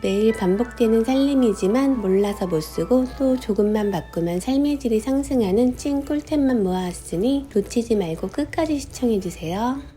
매일 반복되는 살림이지만 몰라서 못쓰고 또 조금만 바꾸면 삶의 질이 상승하는 찐 꿀템만 모아왔으니 놓치지 말고 끝까지 시청해주세요.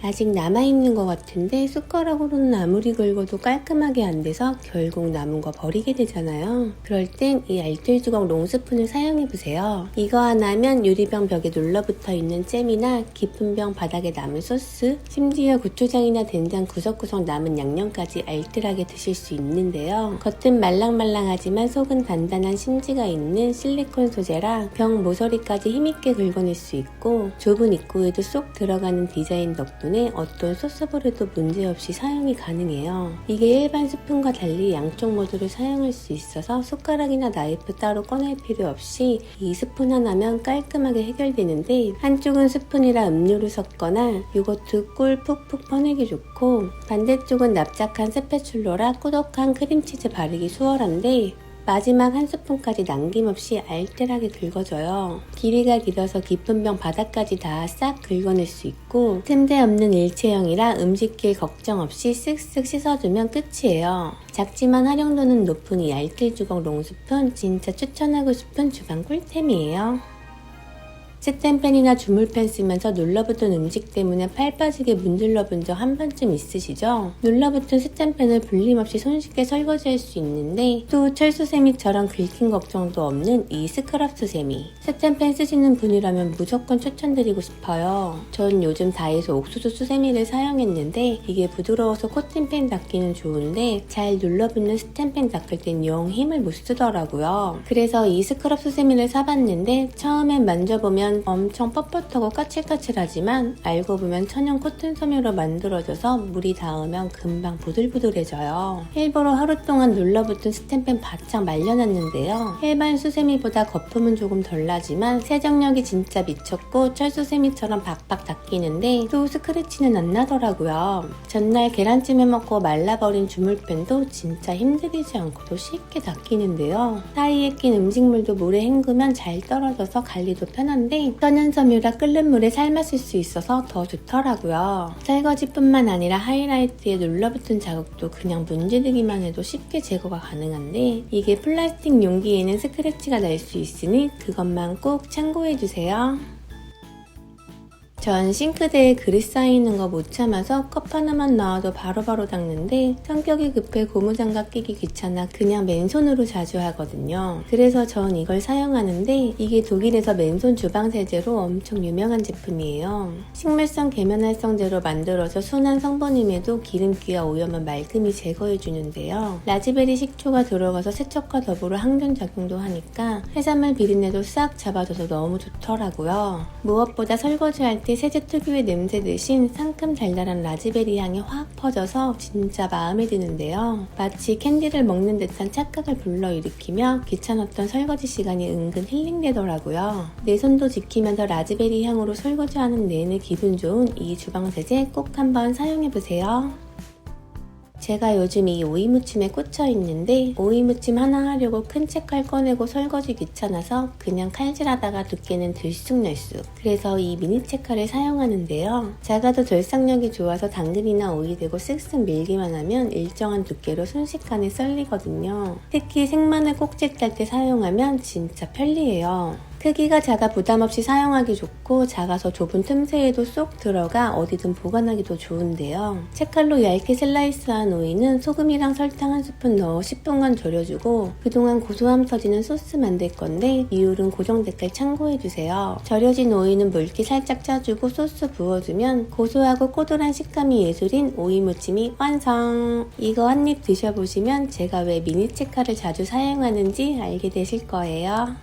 아직 남아있는 것 같은데 숟가락으로는 아무리 긁어도 깔끔하게 안 돼서 결국 남은 거 버리게 되잖아요. 그럴 땐 이 알뜰주걱 롱스푼을 사용해보세요. 이거 하나면 유리병 벽에 눌러붙어 있는 잼이나 깊은 병 바닥에 남은 소스, 심지어 고추장이나 된장 구석구석 남은 양념까지 알뜰하게 드실 수 있는데요. 겉은 말랑말랑하지만 속은 단단한 심지가 있는 실리콘 소재라 병 모서리까지 힘있게 긁어낼 수 있고 좁은 입구에도 쏙 들어가는 디자인 덕분에 어떤 소스볼에도 문제없이 사용이 가능해요. 이게 일반 스푼과 달리 양쪽 모두를 사용할 수 있어서 숟가락이나 나이프 따로 꺼낼 필요 없이 이 스푼 하나면 깔끔하게 해결되는데 한쪽은 스푼이라 음료를 섞거나 요거트 꿀 푹푹 퍼내기 좋고 반대쪽은 납작한 스패츌러라 꾸덕한 크림치즈 바르기 수월한데 마지막 한 스푼까지 남김없이 알뜰하게 긁어줘요. 길이가 길어서 깊은 병 바닥까지 다 싹 긁어낼 수 있고 틈새 없는 일체형이라 음식길 걱정 없이 쓱쓱 씻어주면 끝이에요. 작지만 활용도는 높은 이 알뜰주걱 롱스푼 진짜 추천하고 싶은 주방 꿀템이에요. 스텐펜이나 주물펜 쓰면서 눌러붙은 음식 때문에 팔 빠지게 문질러 본 적 한 번쯤 있으시죠? 눌러붙은 스텐펜을 불림없이 손쉽게 설거지할 수 있는데 또 철수세미처럼 긁힌 걱정도 없는 이 스크럽 수세미. 스텐펜 쓰시는 분이라면 무조건 추천드리고 싶어요. 전 요즘 다이소 옥수수 수세미를 사용했는데 이게 부드러워서 코팅펜 닦기는 좋은데 잘 눌러붙는 스텐펜 닦을 땐 영 힘을 못 쓰더라고요. 그래서 이 스크럽 수세미를 사봤는데 처음엔 만져보면 엄청 뻣뻣하고 까칠까칠하지만 알고 보면 천연 코튼 섬유로 만들어져서 물이 닿으면 금방 부들부들해져요. 일부러 하루 동안 눌러붙은 스텐펜 바짝 말려놨는데요. 일반 수세미보다 거품은 조금 덜 나지만 세정력이 진짜 미쳤고 철수세미처럼 박박 닦이는데 또 스크래치는 안 나더라고요. 전날 계란찜 해먹고 말라버린 주물펜도 진짜 힘들이지 않고도 쉽게 닦이는데요. 사이에 낀 음식물도 물에 헹구면 잘 떨어져서 관리도 편한데 천연섬유라 끓는 물에 삶았을 수 있어서 더 좋더라고요. 설거지뿐만 아니라 하이라이트에 눌러붙은 자국도 그냥 문지르기만 해도 쉽게 제거가 가능한데 이게 플라스틱 용기에는 스크래치가 날 수 있으니 그것만 꼭 참고해주세요. 전 싱크대에 그릇 쌓이는 거 못 참아서 컵 하나만 나와도 바로바로 닦는데 성격이 급해 고무장갑 끼기 귀찮아 그냥 맨손으로 자주 하거든요. 그래서 전 이걸 사용하는데 이게 독일에서 맨손 주방세제로 엄청 유명한 제품이에요. 식물성 계면활성제로 만들어져 순한 성분임에도 기름기와 오염은 말끔히 제거해주는데요. 라즈베리 식초가 들어가서 세척과 더불어 항균 작용도 하니까 해산물 비린내도 싹 잡아줘서 너무 좋더라고요. 무엇보다 설거지할 때 세제 특유의 냄새 대신 상큼 달달한 라즈베리 향이 확 퍼져서 진짜 마음에 드는데요. 마치 캔디를 먹는 듯한 착각을 불러일으키며 귀찮았던 설거지 시간이 은근 힐링되더라고요. 내 손도 지키면서 라즈베리 향으로 설거지하는 내내 기분 좋은 이 주방세제 꼭 한번 사용해보세요. 제가 요즘 이 오이무침에 꽂혀 있는데 오이무침 하나 하려고 큰 채칼 꺼내고 설거지 귀찮아서 그냥 칼질하다가 두께는 들쑥날쑥. 그래서 이 미니 채칼을 사용하는데요. 작아도 결상력이 좋아서 당근이나 오이 대고 쓱쓱 밀기만 하면 일정한 두께로 순식간에 썰리거든요. 특히 생마늘 꼭지 딸 때 사용하면 진짜 편리해요. 크기가 작아 부담없이 사용하기 좋고 작아서 좁은 틈새에도 쏙 들어가 어디든 보관하기도 좋은데요. 채칼로 얇게 슬라이스한 오이는 소금이랑 설탕 한 스푼 넣어 10분간 절여주고 그동안 고소함 터지는 소스 만들 건데 이율은 고정 댓글 참고해주세요. 절여진 오이는 물기 살짝 짜주고 소스 부어주면 고소하고 꼬들한 식감이 예술인 오이무침이 완성! 이거 한 입 드셔보시면 제가 왜 미니 채칼을 자주 사용하는지 알게 되실 거예요.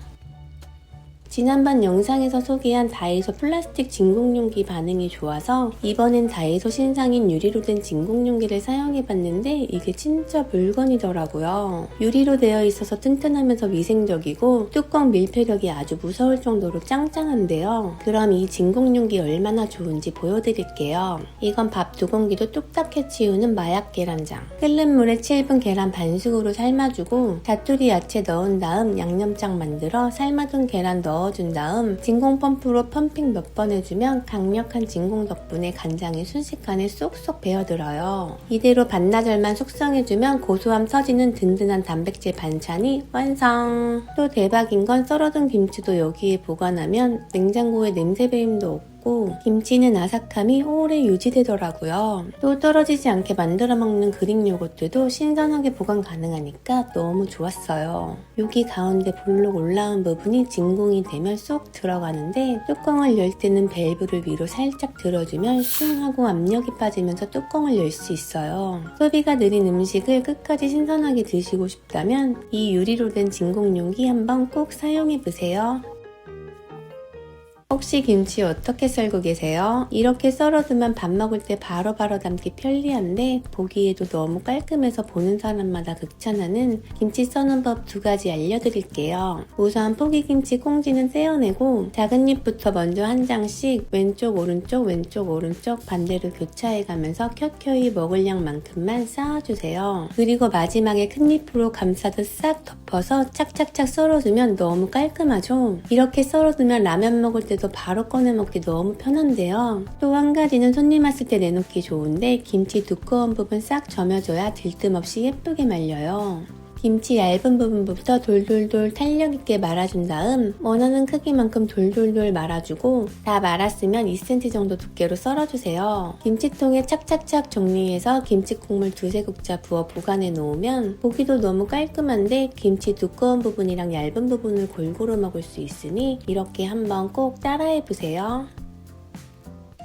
지난번 영상에서 소개한 다이소 플라스틱 진공용기 반응이 좋아서 이번엔 다이소 신상인 유리로 된 진공용기를 사용해봤는데 이게 진짜 물건이더라고요. 유리로 되어 있어서 튼튼하면서 위생적이고 뚜껑 밀폐력이 아주 무서울 정도로 짱짱한데요. 그럼 이 진공용기 얼마나 좋은지 보여드릴게요. 이건 밥 2공기도 뚝딱 해치우는 마약 계란장. 끓는 물에 7분 계란 반숙으로 삶아주고 다투리 야채 넣은 다음 양념장 만들어 삶아둔 계란 넣어 넣어준 다음 진공 펌프로 펌핑 몇 번 해주면 강력한 진공 덕분에 간장이 순식간에 쏙쏙 배어들어요. 이대로 반나절만 숙성해주면 고소함 터지는 든든한 단백질 반찬이 완성! 또 대박인 건 썰어둔 김치도 여기에 보관하면 냉장고에 냄새 배임도 없고 김치는 아삭함이 오래 유지되더라고요. 또 떨어지지 않게 만들어 먹는 그릭 요거트도 신선하게 보관 가능하니까 너무 좋았어요. 여기 가운데 볼록 올라온 부분이 진공이 되면 쏙 들어가는데 뚜껑을 열 때는 밸브를 위로 살짝 들어주면 슝 하고 압력이 빠지면서 뚜껑을 열 수 있어요. 소비가 느린 음식을 끝까지 신선하게 드시고 싶다면 이 유리로 된 진공 용기 한번 꼭 사용해보세요. 혹시 김치 어떻게 썰고 계세요? 이렇게 썰어두면 밥 먹을 때 바로바로 담기 편리한데 보기에도 너무 깔끔해서 보는 사람마다 극찬하는 김치 써는 법 2가지 알려드릴게요. 우선 포기김치 꽁지는 떼어내고 작은 잎부터 먼저 한 장씩 왼쪽 오른쪽 왼쪽 오른쪽 반대로 교차해가면서 켜켜이 먹을 양만큼만 쌓아주세요. 그리고 마지막에 큰 잎으로 감싸듯 싹 덮어서 착착착 썰어주면 너무 깔끔하죠? 이렇게 썰어두면 라면 먹을 때 바로 꺼내 먹기 너무 편한데요. 또 한 가지는 손님 왔을 때 내놓기 좋은데 김치 두꺼운 부분 싹 점여줘야 들뜸 없이 예쁘게 말려요. 김치 얇은 부분부터 돌돌돌 탄력 있게 말아준 다음 원하는 크기만큼 돌돌돌 말아주고 다 말았으면 2cm 정도 두께로 썰어주세요. 김치통에 착착착 정리해서 김치 국물 2-3국자 부어 보관해 놓으면 보기도 너무 깔끔한데 김치 두꺼운 부분이랑 얇은 부분을 골고루 먹을 수 있으니 이렇게 한번 꼭 따라해보세요.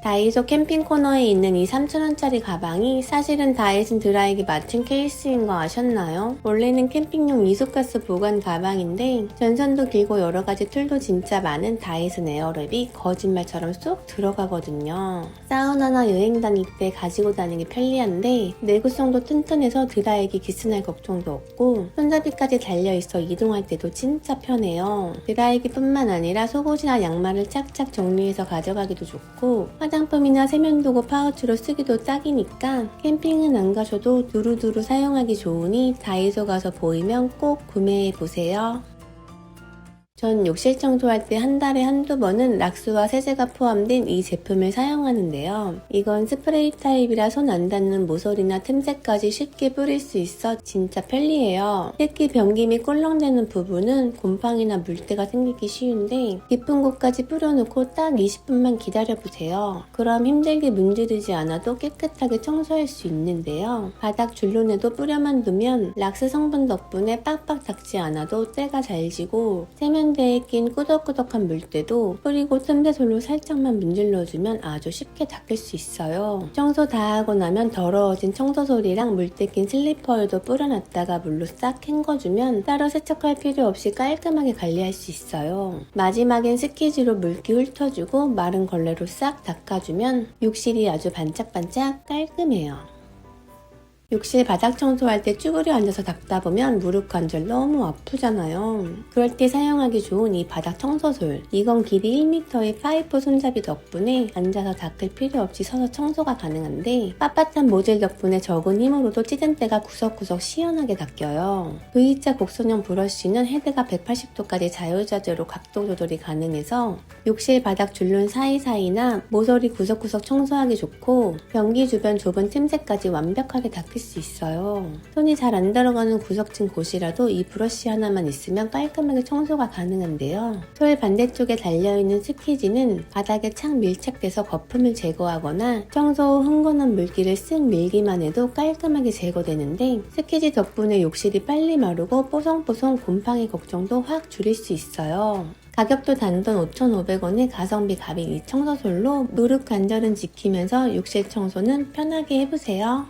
다이소 캠핑 코너에 있는 이 3,000원짜리 가방이 사실은 다이슨 드라이기 맞춤 케이스인 거 아셨나요? 원래는 캠핑용 이소가스 보관 가방인데 전선도 길고 여러가지 툴도 진짜 많은 다이슨 에어랩이 거짓말처럼 쏙 들어가거든요. 사우나나 여행 다닐 때 가지고 다니기 편리한데 내구성도 튼튼해서 드라이기 기스날 걱정도 없고 손잡이까지 달려있어 이동할 때도 진짜 편해요. 드라이기 뿐만 아니라 속옷이나 양말을 착착 정리해서 가져가기도 좋고 화장품이나 세면도구 파우치로 쓰기도 딱이니까 캠핑은 안 가셔도 두루두루 사용하기 좋으니 다이소 가서 보이면 꼭 구매해보세요. 전 욕실 청소할 때 한 달에 한두 번은 락스와 세제가 포함된 이 제품을 사용하는데요. 이건 스프레이 타입이라 손 안 닿는 모서리나 틈새까지 쉽게 뿌릴 수 있어 진짜 편리해요. 특히 변기 및 꿀렁대는 부분은 곰팡이나 물때가 생기기 쉬운데 깊은 곳까지 뿌려놓고 딱 20분만 기다려보세요. 그럼 힘들게 문지르지 않아도 깨끗하게 청소할 수 있는데요. 바닥 줄눈에도 뿌려만 두면 락스 성분 덕분에 빡빡 닦지 않아도 때가 잘 지고 세면대에 낀 꾸덕꾸덕한 물때도 뿌리고 틈새솔로 살짝만 문질러주면 아주 쉽게 닦을 수 있어요. 청소 다 하고 나면 더러워진 청소솔이랑 물때 낀 슬리퍼에도 뿌려놨다가 물로 싹 헹궈주면 따로 세척할 필요 없이 깔끔하게 관리할 수 있어요. 마지막엔 스키즈로 물기 훑어주고 마른 걸레로 싹 닦아주면 욕실이 아주 반짝반짝 깔끔해요. 욕실 바닥 청소할 때 쭈그려 앉아서 닦다 보면 무릎 관절 너무 아프잖아요. 그럴 때 사용하기 좋은 이 바닥 청소솔. 이건 길이 1m의 파이프 손잡이 덕분에 앉아서 닦을 필요 없이 서서 청소가 가능한데 빳빳한 모질 덕분에 적은 힘으로도 찌든 때가 구석구석 시원하게 닦여요. V자 곡선형 브러쉬는 헤드가 180도까지 자유자재로 각도 조절이 가능해서 욕실 바닥 줄눈 사이사이나 모서리 구석구석 청소하기 좋고 변기 주변 좁은 틈새까지 완벽하게 닦을 수 있어요. 손이 잘 안 들어가는 구석진 곳이라도 이 브러쉬 하나만 있으면 깔끔하게 청소가 가능한데요. 솔 반대쪽에 달려있는 스퀴지는 바닥에 착 밀착돼서 거품을 제거하거나 청소 후 흥건한 물기를 쓱 밀기만 해도 깔끔하게 제거되는데 스퀴지 덕분에 욕실이 빨리 마르고 뽀송뽀송 곰팡이 걱정도 확 줄일 수 있어요. 가격도 단돈 5,500원의 가성비 가빅 이 청소솔로 무릎 관절은 지키면서 욕실 청소는 편하게 해보세요.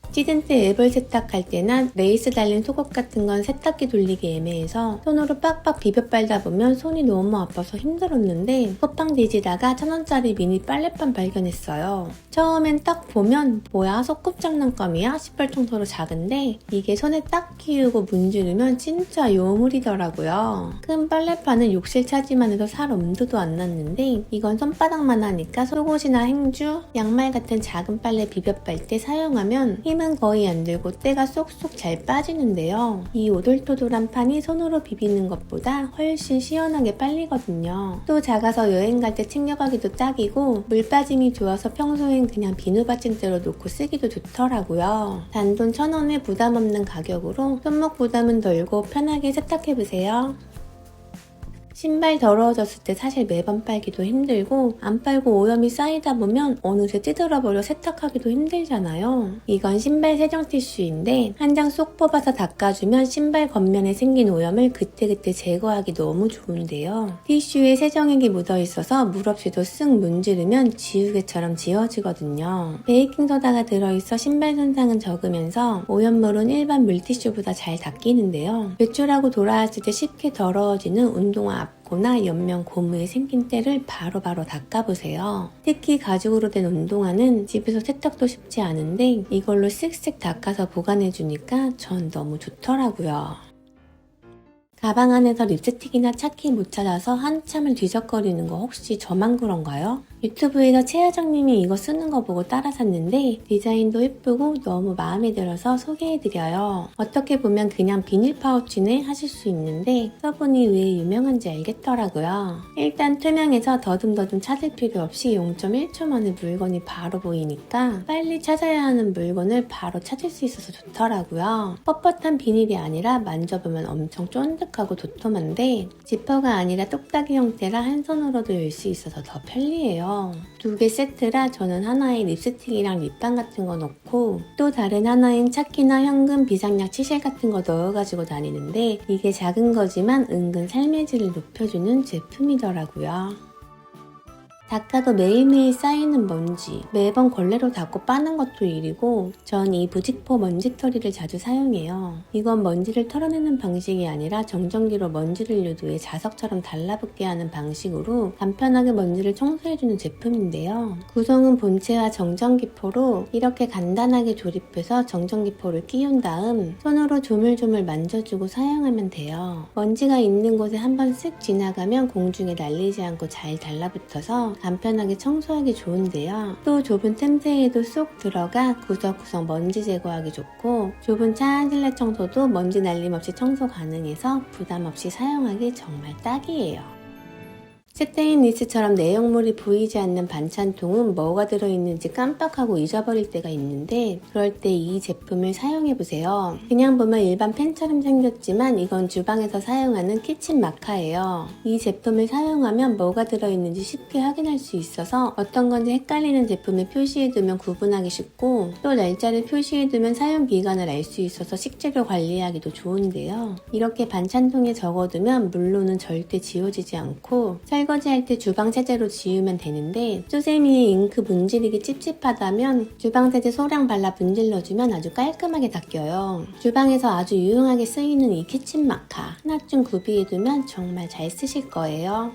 찌든 때 애벌 세탁할 때나 레이스 달린 속옷 같은 건 세탁기 돌리기 애매해서 손으로 빡빡 비벼 빨다 보면 손이 너무 아파서 힘들었는데 호빵 뒤지다가 1,000원짜리 미니 빨래판 발견했어요. 처음엔 딱 보면 뭐야 소꿉장난감이야 싶을 정도로 작은데 이게 손에 딱 끼우고 문지르면 진짜 요물이더라고요. 큰 빨래판은 욕실 차지만 해도 살 엄두도 안 났는데 이건 손바닥만 하니까 속옷이나 행주, 양말 같은 작은 빨래 비벼 빨 때 사용하면 힘 힘은 거의 안 들고 때가 쏙쏙 잘 빠지는데요. 이 오돌토돌한 판이 손으로 비비는 것보다 훨씬 시원하게 빨리거든요. 또 작아서 여행 갈 때 챙겨가기도 딱이고 물 빠짐이 좋아서 평소엔 그냥 비누 받침대로 놓고 쓰기도 좋더라고요. 단돈 1,000원에 부담 없는 가격으로 손목 부담은 덜고 편하게 세탁해보세요. 신발 더러워졌을 때 사실 매번 빨기도 힘들고 안 빨고 오염이 쌓이다 보면 어느새 찌들어버려 세탁하기도 힘들잖아요. 이건 신발 세정 티슈인데 한 장 쏙 뽑아서 닦아주면 신발 겉면에 생긴 오염을 그때그때 제거하기 너무 좋은데요. 티슈에 세정액이 묻어있어서 물 없이도 쓱 문지르면 지우개처럼 지워지거든요. 베이킹소다가 들어있어 신발 손상은 적으면서 오염물은 일반 물티슈보다 잘 닦이는데요. 외출하고 돌아왔을 때 쉽게 더러워지는 운동화 앞코나 옆면 고무에 생긴 때를 바로바로 닦아보세요. 특히 가죽으로 된 운동화는 집에서 세탁도 쉽지 않은데 이걸로 쓱쓱 닦아서 보관해주니까 전 너무 좋더라고요. 가방 안에서 립스틱이나 차키 못 찾아서 한참을 뒤적거리는 거 혹시 저만 그런가요? 유튜브에서 최하정님이 이거 쓰는 거 보고 따라 샀는데 디자인도 예쁘고 너무 마음에 들어서 소개해드려요. 어떻게 보면 그냥 비닐 파우치네 하실 수 있는데 써보니 왜 유명한지 알겠더라고요. 일단 투명해서 더듬더듬 찾을 필요 없이 0.1초 만에 물건이 바로 보이니까 빨리 찾아야 하는 물건을 바로 찾을 수 있어서 좋더라고요. 뻣뻣한 비닐이 아니라 만져보면 엄청 쫀득하고 도톰한데 지퍼가 아니라 똑딱이 형태라 한 손으로도 열 수 있어서 더 편리해요. 2개 세트라 저는 하나에 립스틱이랑 립밤 같은 거 넣고 또 다른 하나엔 차키나 현금, 비상약, 치실 같은 거 넣어가지고 다니는데 이게 작은 거지만 은근 삶의 질을 높여주는 제품이더라고요. 닦아도 매일매일 쌓이는 먼지, 매번 걸레로 닦고 빠는 것도 일이고 전 이 부직포 먼지털이를 자주 사용해요. 이건 먼지를 털어내는 방식이 아니라 정전기로 먼지를 유도해 자석처럼 달라붙게 하는 방식으로 간편하게 먼지를 청소해주는 제품인데요. 구성은 본체와 정전기포로 이렇게 간단하게 조립해서 정전기포를 끼운 다음 손으로 조물조물 만져주고 사용하면 돼요. 먼지가 있는 곳에 한번 쓱 지나가면 공중에 날리지 않고 잘 달라붙어서 간편하게 청소하기 좋은데요. 또 좁은 틈새에도 쏙 들어가 구석구석 먼지 제거하기 좋고 좁은 차 안 실내 청소도 먼지 날림 없이 청소 가능해서 부담 없이 사용하기 정말 딱이에요. 스테인리스처럼 내용물이 보이지 않는 반찬통은 뭐가 들어있는지 깜빡하고 잊어버릴 때가 있는데 그럴 때 이 제품을 사용해보세요. 그냥 보면 일반 펜처럼 생겼지만 이건 주방에서 사용하는 키친 마카예요. 이 제품을 사용하면 뭐가 들어있는지 쉽게 확인할 수 있어서 어떤 건지 헷갈리는 제품을 표시해두면 구분하기 쉽고 또 날짜를 표시해두면 사용기간을 알 수 있어서 식재료 관리하기도 좋은데요. 이렇게 반찬통에 적어두면 물로는 절대 지워지지 않고 설거지할 때 주방 세제로 지우면 되는데 수세미에 잉크 문지르기 찝찝하다면 주방 세제 소량 발라 문질러주면 아주 깔끔하게 닦여요. 주방에서 아주 유용하게 쓰이는 이 키친 마카 하나쯤 구비해두면 정말 잘 쓰실 거예요.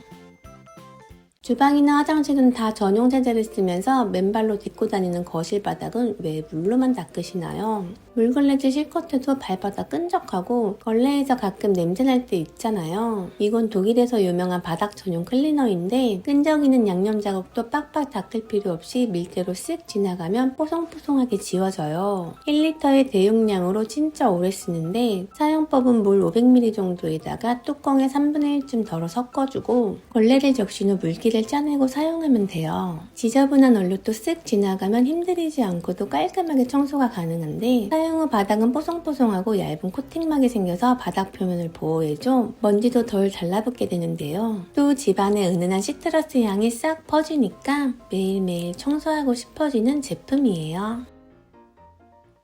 주방이나 화장실은 다 전용 세제를 쓰면서 맨발로 딛고 다니는 거실 바닥은 왜 물로만 닦으시나요? 물걸레질 실컷해도 발바닥 끈적하고 걸레에서 가끔 냄새날 때 있잖아요. 이건 독일에서 유명한 바닥 전용 클리너인데 끈적이는 양념 작업도 빡빡 닦을 필요 없이 밀대로 쓱 지나가면 뽀송뽀송하게 지워져요. 1리터의 대용량으로 진짜 오래 쓰는데 사용법은 물 500ml 정도에다가 뚜껑에 3분의 1쯤 덜어 섞어주고 걸레를 적신 후 물기를 짜내고 사용하면 돼요. 지저분한 얼룩도 쓱 지나가면 힘들이지 않고도 깔끔하게 청소가 가능한데 사용 후 바닥은 뽀송뽀송하고 얇은 코팅막이 생겨서 바닥 표면을 보호해줘 먼지도 덜 달라붙게 되는데요. 또 집안에 은은한 시트러스 향이 싹 퍼지니까 매일매일 청소하고 싶어지는 제품이에요.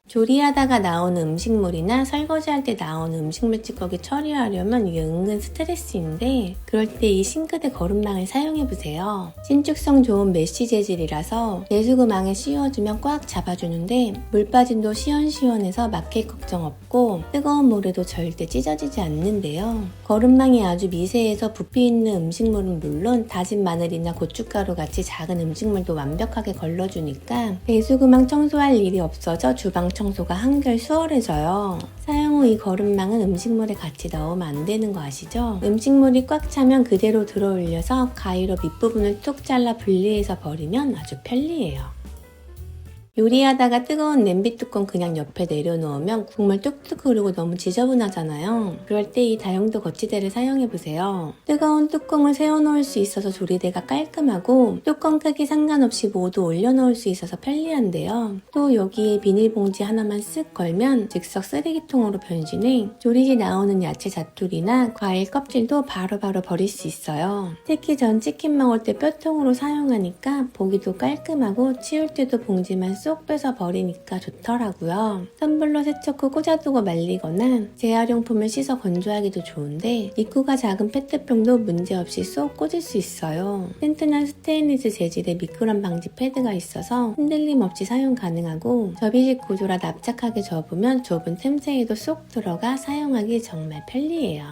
조리하다가 나오는 음식물이나 설거지할 때 나오는 음식물 찌꺼기 처리하려면 이게 은근 스트레스인데 그럴 때 이 싱크대 거름망을 사용해보세요. 신축성 좋은 메쉬 재질이라서 내수구망에 씌워주면 꽉 잡아주는데 물빠짐도 시원시원해서 막힐 걱정 없고 뜨거운 물에도 절대 찢어지지 않는데요. 거름망이 아주 미세해서 부피 있는 음식물은 물론 다진 마늘이나 고춧가루 같이 작은 음식물도 완벽하게 걸러주니까 내수구망 청소할 일이 없어져 주방 청소가 한결 수월해져요. 사용 후 이 거름망은 음식물에 같이 넣으면 안 되는 거 아시죠? 음식물이 꽉 차면 그대로 들어 올려서 가위로 밑부분을 툭 잘라 분리해서 버리면 아주 편리해요. 요리하다가 뜨거운 냄비 뚜껑 그냥 옆에 내려놓으면 국물 뚝뚝 흐르고 너무 지저분하잖아요. 그럴 때 이 다용도 거치대를 사용해보세요. 뜨거운 뚜껑을 세워놓을 수 있어서 조리대가 깔끔하고 뚜껑 크기 상관없이 모두 올려놓을 수 있어서 편리한데요. 또 여기에 비닐봉지 하나만 쓱 걸면 즉석 쓰레기통으로 변신해 조리시 나오는 야채 자투리나 과일 껍질도 바로바로 버릴 수 있어요. 특히 전 치킨 먹을 때 뼈통으로 사용하니까 보기도 깔끔하고 치울 때도 봉지만 쏙 빼서 버리니까 좋더라고요. 텀블러 세척 후 꽂아두고 말리거나 재활용품을 씻어 건조하기도 좋은데 입구가 작은 페트병도 문제없이 쏙 꽂을 수 있어요. 튼튼한 스테인리스 재질의 미끄럼 방지 패드가 있어서 흔들림 없이 사용 가능하고 접이식 구조라 납작하게 접으면 좁은 틈새에도 쏙 들어가 사용하기 정말 편리해요.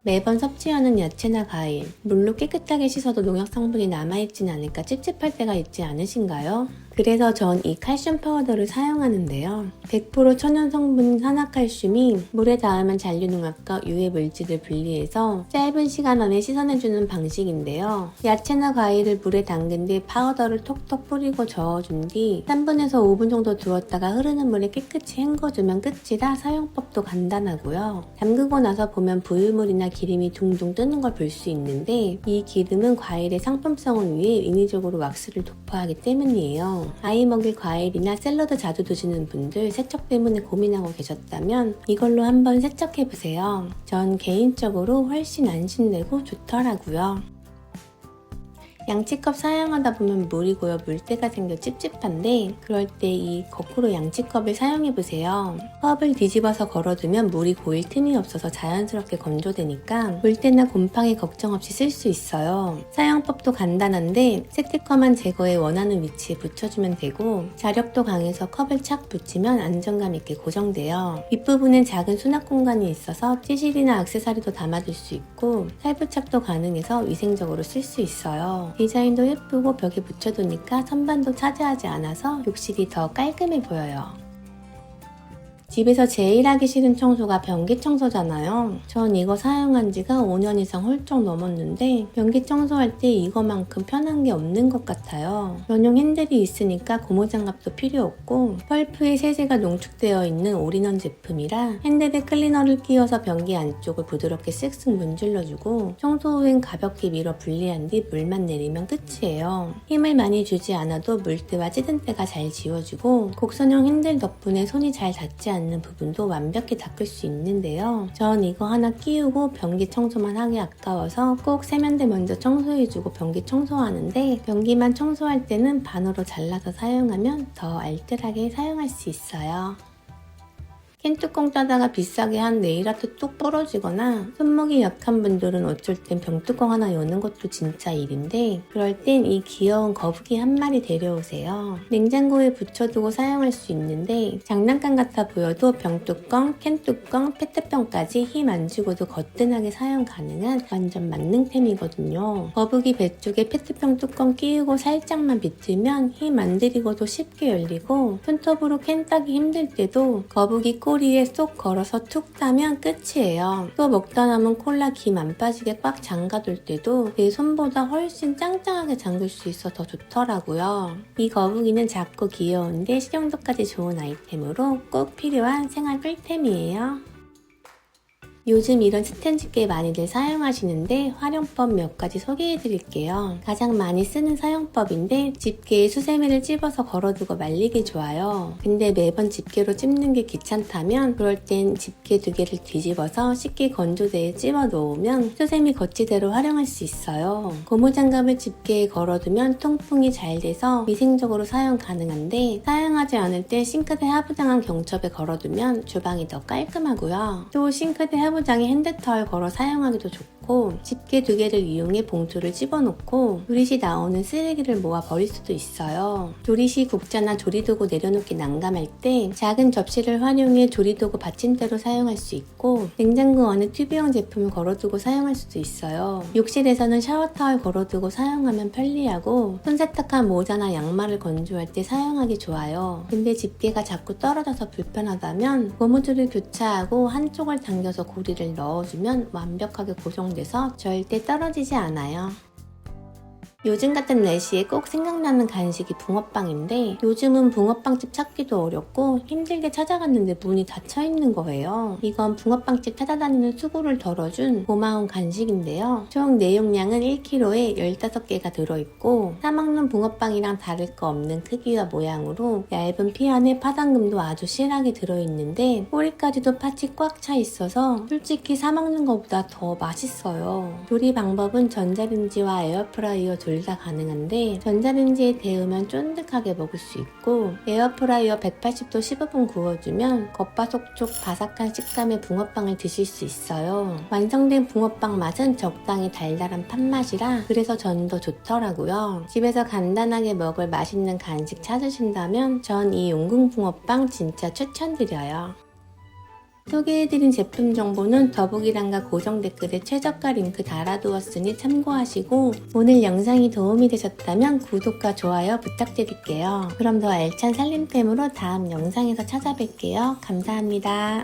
매번 섭취하는 야채나 과일, 물로 깨끗하게 씻어도 농약 성분이 남아있진 않을까 찝찝할 때가 있지 않으신가요? 그래서 전 이 칼슘 파우더를 사용하는데요. 100% 천연 성분 산화칼슘이 물에 닿으면 잔류농약과 유해 물질을 분리해서 짧은 시간 안에 씻어내주는 방식인데요. 야채나 과일을 물에 담근 뒤 파우더를 톡톡 뿌리고 저어준 뒤 3분에서 5분 정도 두었다가 흐르는 물에 깨끗이 헹궈주면 끝이라 사용법도 간단하고요. 담그고 나서 보면 부유물이나 기름이 둥둥 뜨는 걸 볼 수 있는데 이 기름은 과일의 상품성을 위해 인위적으로 왁스를 도포하기 때문이에요. 아이 먹일 과일이나 샐러드 자주 드시는 분들 세척 때문에 고민하고 계셨다면 이걸로 한번 세척해보세요. 전 개인적으로 훨씬 안심되고 좋더라고요. 양치컵 사용하다 보면 물이 고여 물때가 생겨 찝찝한데 그럴 때 이 거꾸로 양치컵을 사용해보세요. 컵을 뒤집어서 걸어두면 물이 고일 틈이 없어서 자연스럽게 건조되니까 물때나 곰팡이 걱정 없이 쓸 수 있어요. 사용법도 간단한데 스티커만 제거해 원하는 위치에 붙여주면 되고 자력도 강해서 컵을 착 붙이면 안정감 있게 고정돼요. 윗부분엔 작은 수납 공간이 있어서 찌실이나 액세서리도 담아둘 수 있고 살부착도 가능해서 위생적으로 쓸 수 있어요. 디자인도 예쁘고 벽에 붙여두니까 선반도 차지하지 않아서 욕실이 더 깔끔해 보여요. 집에서 제일 하기 싫은 청소가 변기 청소잖아요. 전 이거 사용한 지가 5년 이상 훌쩍 넘었는데 변기 청소할 때 이거만큼 편한 게 없는 것 같아요. 전용 핸들이 있으니까 고무장갑도 필요 없고 펄프에 세제가 농축되어 있는 올인원 제품이라 핸들에 클리너를 끼워서 변기 안쪽을 부드럽게 쓱쓱 문질러주고 청소 후엔 가볍게 밀어 분리한 뒤 물만 내리면 끝이에요. 힘을 많이 주지 않아도 물때와 찌든 때가 잘 지워주고 곡선형 핸들 덕분에 손이 잘 닿지 않는 부분도 완벽히 닦을 수 있는데요. 전 이거 하나 끼우고 변기 청소만 하기 아까워서 꼭 세면대 먼저 청소해주고 변기 청소하는데 변기만 청소할 때는 반으로 잘라서 사용하면 더 알뜰하게 사용할 수 있어요. 캔뚜껑 따다가 비싸게 한 네일아트 뚝 부러지거나 손목이 약한 분들은 어쩔 땐 병뚜껑 하나 여는 것도 진짜 일인데 그럴 땐 이 귀여운 거북이 한 마리 데려오세요. 냉장고에 붙여두고 사용할 수 있는데 장난감 같아 보여도 병뚜껑, 캔뚜껑, 페트병까지 힘 안 주고도 거뜬하게 사용 가능한 완전 만능템이거든요. 거북이 배 쪽에 페트병 뚜껑 끼우고 살짝만 비틀면 힘 안 들이고도 쉽게 열리고 손톱으로 캔 따기 힘들 때도 거북이 꼬리에 쏙 걸어서 툭 따면 끝이에요. 또 먹다 남은 콜라 김 안 빠지게 꽉 잠가둘 때도 내 손보다 훨씬 짱짱하게 잠글 수 있어 더 좋더라고요. 이 거북이는 작고 귀여운데 실용도까지 좋은 아이템으로 꼭 필요한 생활 꿀템이에요. 요즘 이런 스텐집게 많이들 사용하시는데 활용법 몇 가지 소개해드릴게요. 가장 많이 쓰는 사용법인데 집게에 수세미를 찝어서 걸어두고 말리기 좋아요. 근데 매번 집게로 찝는 게 귀찮다면 그럴 땐 집게 2개를 뒤집어서 식기 건조대에 찝어 놓으면 수세미 거치대로 활용할 수 있어요. 고무장갑을 집게에 걸어두면 통풍이 잘 돼서 위생적으로 사용 가능한데 사용하지 않을 때 싱크대 하부장한 경첩에 걸어두면 주방이 더 깔끔하고요. 또 싱크대 하부장에 핸드타월 걸어 사용하기도 좋고 집게 2개를 이용해 봉투를 집어넣고 조리시 나오는 쓰레기를 모아 버릴 수도 있어요. 조리시 국자나 조리도구 내려놓기 난감할 때 작은 접시를 활용해 조리도구 받침대로 사용할 수 있고 냉장고 안에 튜브형 제품을 걸어두고 사용할 수도 있어요. 욕실에서는 샤워타월 걸어두고 사용하면 편리하고 손세탁한 모자나 양말을 건조할 때 사용하기 좋아요. 근데 집게가 자꾸 떨어져서 불편하다면 고무줄을 교차하고 한쪽을 당겨서 고리를 넣어주면 완벽하게 고정돼서 절대 떨어지지 않아요. 요즘 같은 날씨에 꼭 생각나는 간식이 붕어빵인데 요즘은 붕어빵집 찾기도 어렵고 힘들게 찾아갔는데 문이 닫혀 있는 거예요. 이건 붕어빵집 찾아다니는 수고를 덜어준 고마운 간식인데요. 총 내용량은 1kg에 15개가 들어있고 사먹는 붕어빵이랑 다를 거 없는 크기와 모양으로 얇은 피 안에 파당금도 아주 실하게 들어있는데 꼬리까지도 팥이 꽉 차 있어서 솔직히 사먹는 것보다 더 맛있어요. 조리 방법은 전자레인지와 에어프라이어 둘 다 가능한데 전자레인지에 데우면 쫀득하게 먹을 수 있고 에어프라이어 180도 15분 구워주면 겉바속촉 바삭한 식감의 붕어빵을 드실 수 있어요. 완성된 붕어빵 맛은 적당히 달달한 팥맛이라 그래서 저는 더 좋더라고요. 집에서 간단하게 먹을 맛있는 간식 찾으신다면 전 이 용궁 붕어빵 진짜 추천드려요. 소개해드린 제품 정보는 더보기란과 고정 댓글에 최저가 링크 달아두었으니 참고하시고 오늘 영상이 도움이 되셨다면 구독과 좋아요 부탁드릴게요. 그럼 더 알찬 살림템으로 다음 영상에서 찾아뵐게요. 감사합니다.